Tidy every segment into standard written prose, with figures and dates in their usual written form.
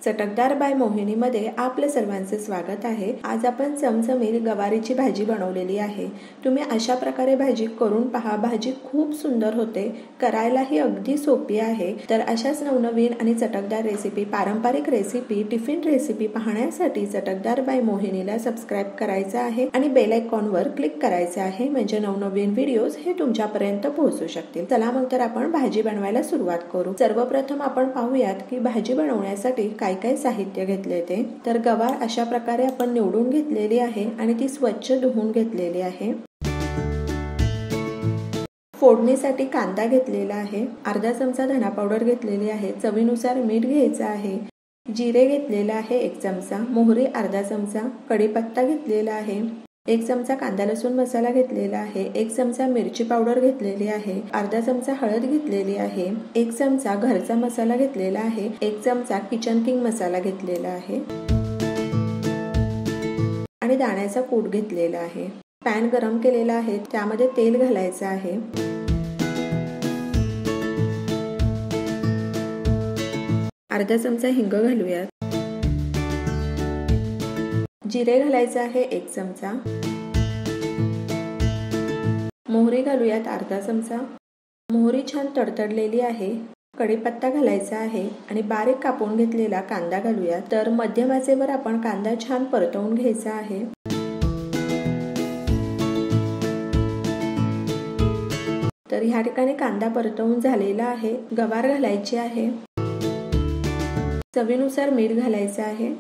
चटकदार बाय मोहिनीमध्ये आपले सर्वांचे स्वागत आहे। आज आपण चमचमीत गवारीची भाजी बनवलेली आहे। तुम्ही अशा प्रकारे भाजी करून पहा, भाजी खूप सुंदर होते, करायलाही अगदी सोपी आहे। तर अशाच नवनवीन आणि चटकदार रेसिपी, पारंपरिक रेसिपी, टिफिन रेसिपी पाहण्यासाठी चटकदार बाय मोहिनीला सबस्क्राइब करायचं आहे आणि बेल आयकॉनवर क्लिक करायचं आहे, म्हणजे नवनवीन व्हिडिओज हे तुमच्यापर्यंत पोहोचू शकतील। चला मग तर आपण भाजी बनवायला सुरुवात करू। सर्वप्रथम आपण पाहूयात की भाजी बनवण्यासाठी काय साहित्य घेतले ते। तर गवार अशा प्रकारे आपण निवडून घेतलेली आहे आणि ती स्वच्छ धुवून घेतलेली आहे। फोडणीसाठी कांदा घेतलेला आहे, अर्धा चमचा धना पावडर घेतलेली आहे, चवीनुसार मीठ घ्यायचं आहे, जिरे घेतलेला आहे 1 चमचा, मोहरी अर्धा चमचा, कढीपत्ता घेतलेला आहे, 1 चमचा कांदा लसूण मसाला घेतलेला आहे, 1 चमचा मिरची पावडर घेतलेली आहे, अर्धा चमचा हळद घेतलेली आहे, 1 चमचा घरचा मसाला घेतलेला आहे, 1 चमचा किचन किंग मसाला घेतलेला आहे आणि दाण्याचा कूट घेतलेला आहे। पॅन गरम केलेला आहे, त्यामध्ये तेल घालायचं आहे। अर्धा चमचा हिंग घालूयात, जिरे घालायचं आहे 1 चमचा, मोहरी घालूयात अर्धा चमचा, मोहरी छान तडतडलेली आहे, कढीपत्ता घालायचा आहे आणि बारीक कापून घेतलेला कांदा घालूयात। तर मध्यम आचेवर आपण कांदा छान परतवून घ्यायचा आहे। तर ह्या ठिकाणी कांदा परतवून झालेला आहे, गवार घालायची आहे, चवीनुसार मीठ घालायचं आहे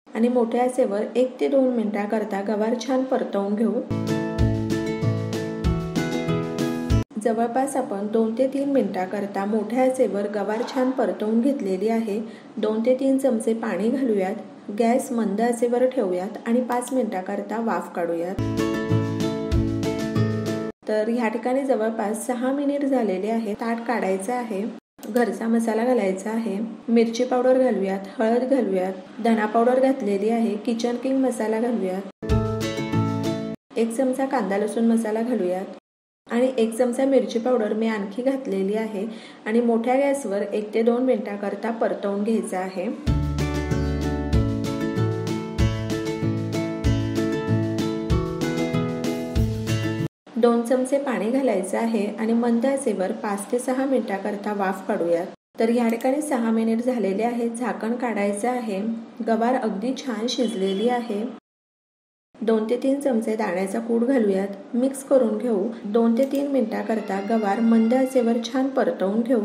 आणि मोठ्या आचेवर 1 ते 2 मिनिटांकरता गवार छान परतवून घेऊ। जवळपास आपण 2 ते 3 मिनिटांकरता मोठ्या आचेवर गवार छान परतवून घेतलेली आहे। 2 ते 3 चमचे पाणी घालूयात, गॅस मंद आचेवर ठेवूयात आणि 5 मिनिटांकरता वाफ काढूयात। तर ह्या ठिकाणी जवळपास 6 मिनिट झालेले आहे। ताट काढायचं आहे, घरचा मसाला घालायचा आहे, मिरची पावडर घालूयात, हळद घालूयात, धना पावडर घातलेली आहे, किचन किंग मसाला घालूयात, 1 चमचा कांदा लसूण मसाला घालूयात आणि 1 चमचा मिरची पावडर मी आणखी घातलेली आहे आणि मोठ्या गॅसवर 1 ते 2 मिनिटांकरता परतवून घ्यायचं आहे। 2 चमचे पाणी घालायचं आहे आणि मंद आचेवर 5 ते 6 मिनिटांकरता वाफ काढूयात। तर या ठिकाणी 6 मिनिट झालेले आहेत, झाकण काढायचं आहे। गवार अगदी छान शिजलेली आहे। 2 ते 3 चमचे दाण्याचा कूट घालूयात, मिक्स करून घेऊ। 2 ते 3 मिनिटांकरता गवार मंद आचेवर छान परतवून घेऊ।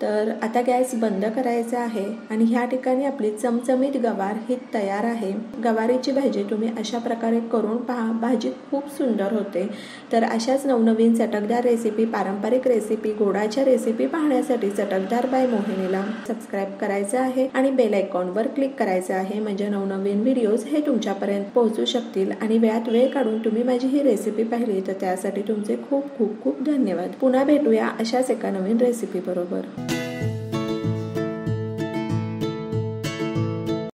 तर आता गॅस बंद करायचा आहे आणि ह्या ठिकाणी आपली चमचमीत गवार ही तयार आहे। गवारीची भाजी तुम्ही अशा प्रकारे करून पहा, भाजी खूप सुंदर होते। तर अशाच नवनवीन चटकदार रेसिपी, पारंपरिक रेसिपी, गोडाच्या रेसिपी पाहण्यासाठी चटकदार बाय मोहिनीला सबस्क्राइब करायचं आहे आणि बेल आयकॉनवर क्लिक करायचं आहे, म्हणजे नवनवीन व्हिडिओज हे तुमच्यापर्यंत पोहोचू शकतील। आणि वेळात वेळ काढून तुम्ही माझी ही रेसिपी पाहिली तर त्यासाठी तुमचे खूप खूप खूप धन्यवाद। पुन्हा भेटूया अशाच एका नवीन रेसिपी बरोबर।